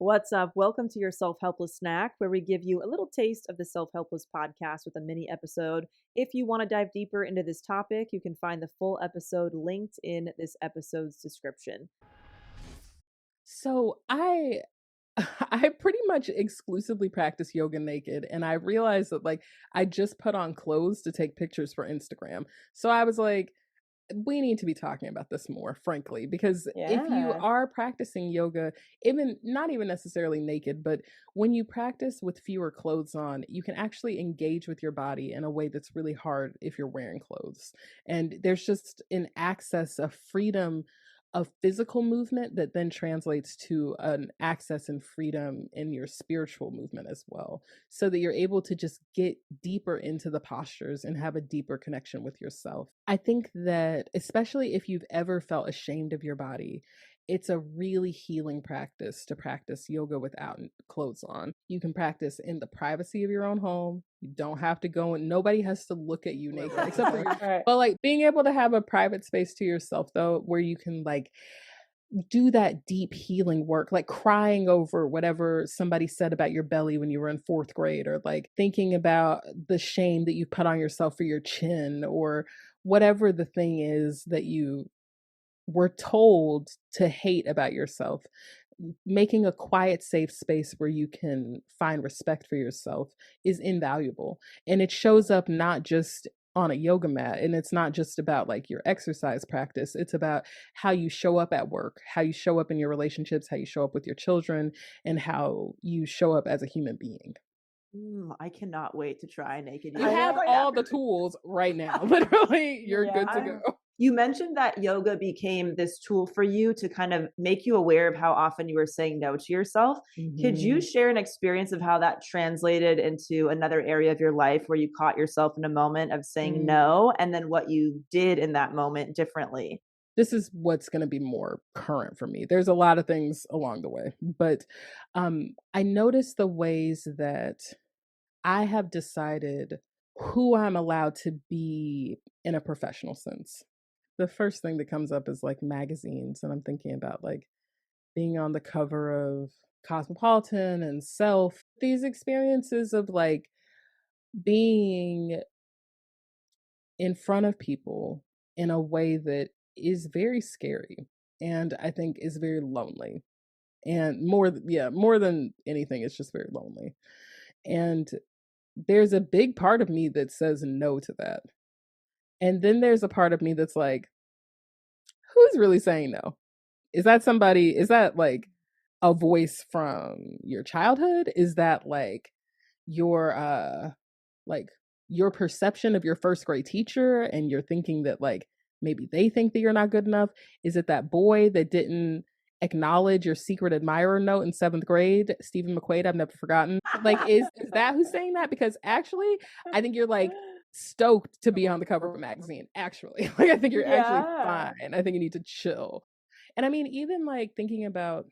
What's up? Welcome to your Self-Helpless snack, where we give you a little taste of the Self-Helpless podcast with a mini episode. If you want to dive deeper into this topic, you can find the full episode linked in this episode's description. So I pretty much exclusively practice yoga naked, and I realized that I just put on clothes to take pictures for Instagram. So I was like, we need to be talking about this more, frankly, because if you Yeah. are practicing yoga, even not even necessarily naked, but when you practice with fewer clothes on, you can actually engage with your body in a way that's really hard if you're wearing clothes. And there's just an access of freedom of physical movement that then translates to an access and freedom in your spiritual movement as well, so that you're able to just get deeper into the postures and have a deeper connection with yourself. I think that especially if you've ever felt ashamed of your body, it's a really healing practice to practice yoga without clothes on. You can practice in the privacy of your own home. You don't have to go and nobody has to look at you naked except for your Right. but being able to have a private space to yourself though, where you can do that deep healing work, like crying over whatever somebody said about your belly when you were in fourth grade, or thinking about the shame that you put on yourself for your chin, or whatever the thing is that you were told to hate about yourself. Making a quiet, safe space where you can find respect for yourself is invaluable. And it shows up not just on a yoga mat, and it's not just about your exercise practice. It's about how you show up at work, how you show up in your relationships, how you show up with your children, and how you show up as a human being. I cannot wait to try naked You yoga. have all the tools right now. Literally, you're good to Yeah. go. You mentioned that yoga became this tool for you to kind of make you aware of how often you were saying no to yourself. Could you Mhm. share an experience of how that translated into another area of your life where you caught yourself in a moment of saying Mm. no, and then what you did in that moment differently? This is what's gonna be more current for me. There's a lot of things along the way, but, I noticed the ways that I have decided who I'm allowed to be in a professional sense. The first thing that comes up is, magazines, and I'm thinking about, being on the cover of Cosmopolitan and Self. These experiences of, being in front of people in a way that is very scary, and I think is very lonely. And more than anything, it's just very lonely. And there's a big part of me that says no to that. And then there's a part of me that's like, who's really saying no? Is that a voice from your childhood? Is that your like your perception of your first grade teacher, and you're thinking that maybe they think that you're not good enough? Is it that boy that didn't acknowledge your secret admirer note in seventh grade, Stephen McQuaid? I've never forgotten. Is that who's saying that? Because actually, I think you're stoked to be on the cover of a magazine. Actually, I think you're actually Yeah. fine. I think you need to chill. And I mean, even thinking about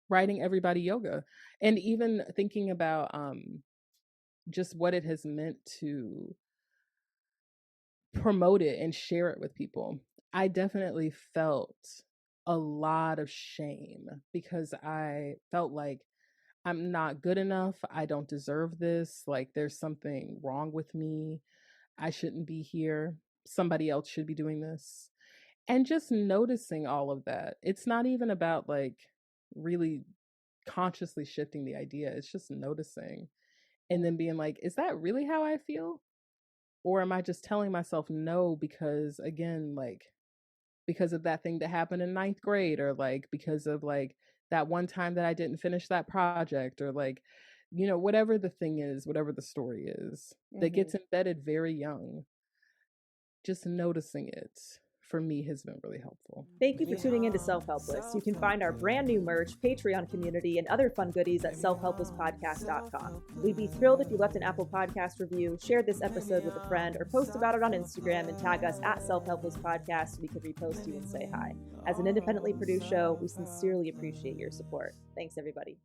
writing everybody yoga, and even thinking about just what it has meant to promote it and share it with people. I definitely felt a lot of shame because I felt like I'm not good enough. I don't deserve this. There's something wrong with me. I shouldn't be here. Somebody else should be doing this. And just noticing all of that. It's not even about really consciously shifting the idea. It's just noticing and then being like, is that really how I feel? Or am I just telling myself no because, again, because of that thing that happened in ninth grade, or because of that one time that I didn't finish that project, or whatever the thing is, whatever the story is that gets embedded very young, just noticing it for me has been really helpful. Thank you for tuning in to Self-Helpless. You can find our brand new merch, Patreon community, and other fun goodies at selfhelplesspodcast.com. We'd be thrilled if you left an Apple Podcast review, shared this episode with a friend, or post about it on Instagram and tag us at Self-Helpless Podcast so we could repost you and say hi. As an independently produced show, we sincerely appreciate your support. Thanks, everybody.